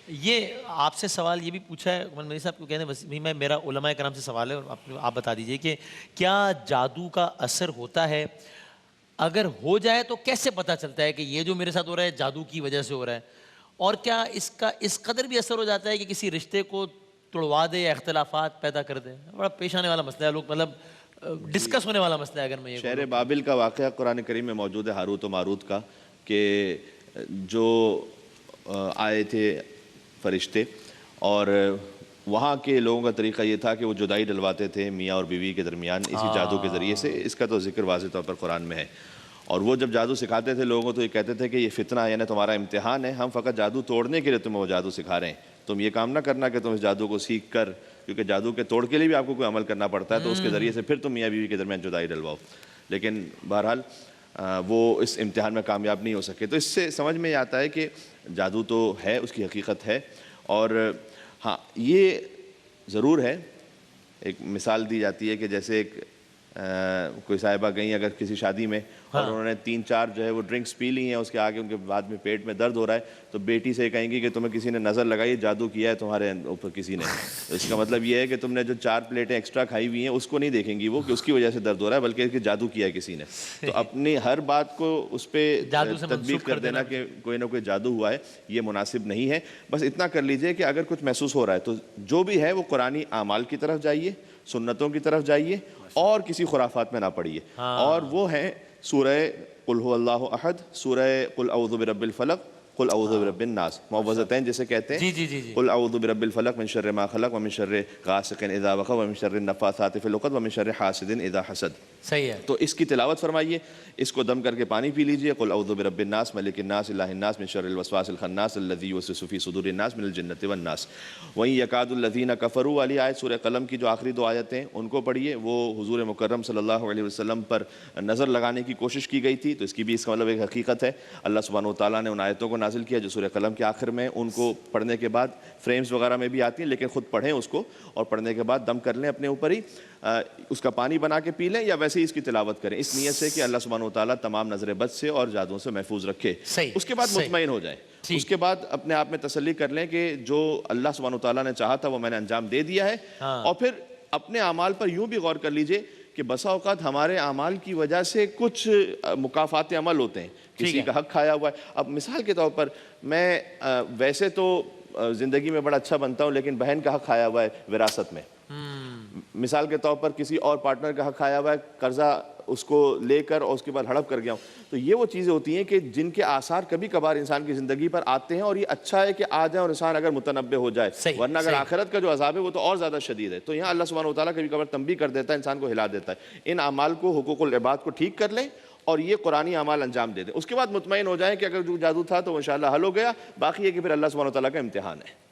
یہ آپ سے سوال یہ بھی پوچھا ہے عمر مدنی صاحب کو کہنے وسیم میں میرا علماء کرام سے سوال ہے اور آپ بتا دیجئے کہ کیا جادو کا اثر ہوتا ہے؟ اگر ہو جائے تو کیسے پتہ چلتا ہے کہ یہ جو میرے ساتھ ہو رہا ہے جادو کی وجہ سے ہو رہا ہے؟ اور کیا اس کا اس قدر بھی اثر ہو جاتا ہے کہ کسی رشتے کو توڑوا دے یا اختلافات پیدا کر دے؟ بڑا پیش آنے والا مسئلہ ہے، لوگ مطلب ڈسکس ہونے والا مسئلہ ہے اگر میں یہ شہر بابل کا واقعہ قرآن کریم میں موجود ہے، ہاروت و ماروت کا، کہ جو آئے تھے فرشتے اور وہاں کے لوگوں کا طریقہ یہ تھا کہ وہ جدائی ڈلواتے تھے میاں اور بیوی کے درمیان اسی جادو کے ذریعے سے. اس کا تو ذکر واضح طور پر قرآن میں ہے. اور وہ جب جادو سکھاتے تھے لوگوں کو تو یہ کہتے تھے کہ یہ فتنہ یعنی تمہارا امتحان ہے، ہم فقط جادو توڑنے کے لیے تمہیں وہ جادو سکھا رہے ہیں، تم یہ کام نہ کرنا کہ تم اس جادو کو سیکھ کر، کیونکہ جادو کے توڑ کے لیے بھی آپ کو کوئی عمل کرنا پڑتا ہے تو اس کے ذریعے سے پھر تم میاں بیوی کے درمیان جدائی ڈلواؤ. لیکن بہرحال وہ اس امتحان میں کامیاب نہیں ہو سکے. تو اس سے سمجھ میں یہ آتا ہے کہ جادو تو ہے، اس کی حقیقت ہے. اور ہاں یہ ضرور ہے، ایک مثال دی جاتی ہے کہ جیسے ایک کوئی صاحبہ گئیں اگر کسی شادی میں اور انہوں نے 3-4 جو ہے وہ ڈرنکس پی لی ہیں، اس کے آگے ان کے بعد میں پیٹ میں درد ہو رہا ہے تو بیٹی سے کہیں گی کہ تمہیں کسی نے نظر لگائی، جادو کیا ہے تمہارے اوپر کسی نے. اس کا مطلب یہ ہے کہ تم نے جو 4 پلیٹیں ایکسٹرا کھائی ہوئی ہیں اس کو نہیں دیکھیں گی وہ کہ اس کی وجہ سے درد ہو رہا ہے، بلکہ کہ جادو کیا ہے کسی نے. تو اپنی ہر بات کو اس پہ تطبیق کر دینا کہ کوئی نہ کوئی جادو ہوا ہے، یہ مناسب نہیں ہے. بس اتنا کر لیجئے کہ اگر کچھ محسوس ہو رہا ہے تو جو بھی ہے وہ قرآنی اعمال کی طرف جائیے، سنتوں کی طرف جائیے اور کسی خرافات میں نہ پڑیے. اور وہ ہیں سورہ قل هو اللہ احد، سورہ قل اعوذ برب الفلق، قل اعوذ برب الناس، معوذتین جسے کہتے ہیں. قل اعوذ برب الفلق من شر ما خلق ومن شر غاسق اذا وقب ومن شر النفاثات فی العقد ومن شر حاسد اذا حسد. صحیح ہے. تو اس کی تلاوت فرمائیے، اس کو دم کر کے پانی پی لیجئے. قل اعوذ برب الناس ملک الناس الہ الناس من شر الوسواس الخناس الذی یوسوس فی صدور الناس من الجنۃ والناس. وہیں یکاد الذین کفروا والی آیت سورہ قلم کی جو آخری 2 آیتیں ان کو پڑھیے. وہ حضور مکرم صلی اللہ علیہ وسلم پر نظر لگانے کی کوشش کی گئی تھی، تو اس کی بھی اس کا مطلب ایک حقیقت ہے. اللہ سبحانہ وتعالیٰ نے ان آیتوں کو نازل کیا جو سورہ قلم کے آخر میں، ان کو پڑھنے کے بعد فریمز وغیرہ میں بھی آتی ہیں لیکن خود پڑھیں اس کو، اور پڑھنے کے بعد دم کر لیں اپنے اوپر ہی، اس کا پانی بنا کے پی لیں یا ویسے ہی اس کی تلاوت کریں اس نیت سے کہ اللہ سبحانہ وتعالیٰ تمام نظر بد سے اور جادوؤں سے محفوظ رکھے. اس کے بعد مطمئن ہو جائیں. اس کے بعد اپنے آپ میں تسلی کر لیں کہ جو اللہ سبحانہ وتعالیٰ نے چاہا تھا وہ میں نے انجام دے دیا ہے. اور پھر اپنے اعمال پر یوں بھی غور کر لیجئے کہ بسا اوقات ہمارے اعمال کی وجہ سے کچھ مکافات عمل ہوتے ہیں، کسی کا حق کھایا ہوا ہے. اب مثال کے طور پر میں ویسے تو زندگی میں بڑا اچھا بنتا ہوں لیکن بہن کا حق کھایا ہوا ہے وراثت میں. مثال کے طور پر کسی اور پارٹنر کا حق کھایا ہوا ہے، قرضہ اس کو لے کر اور اس کے بعد ہڑپ کر گیا ہوں. تو یہ وہ چیزیں ہوتی ہیں کہ جن کے آثار کبھی کبھار انسان کی زندگی پر آتے ہیں، اور یہ اچھا ہے کہ آ جائیں اور انسان اگر متنبہ ہو جائے، ورنہ اگر آخرت کا جو عذاب ہے وہ تو اور زیادہ شدید ہے. تو یہاں اللہ سبحانہ وتعالیٰ کبھی کبھار تنبیہ کر دیتا ہے، انسان کو ہلا دیتا ہے. ان اعمال کو، حقوق العباد کو ٹھیک کر لیں اور یہ قرآنی اعمال انجام دے دیں. اس کے بعد مطمئن ہو جائیں کہ اگر جو جادو تھا تو انشاءاللہ حل ہو گیا، باقی ہے کہ پھر اللہ سبحانہ وتعالیٰ کا امتحان ہے.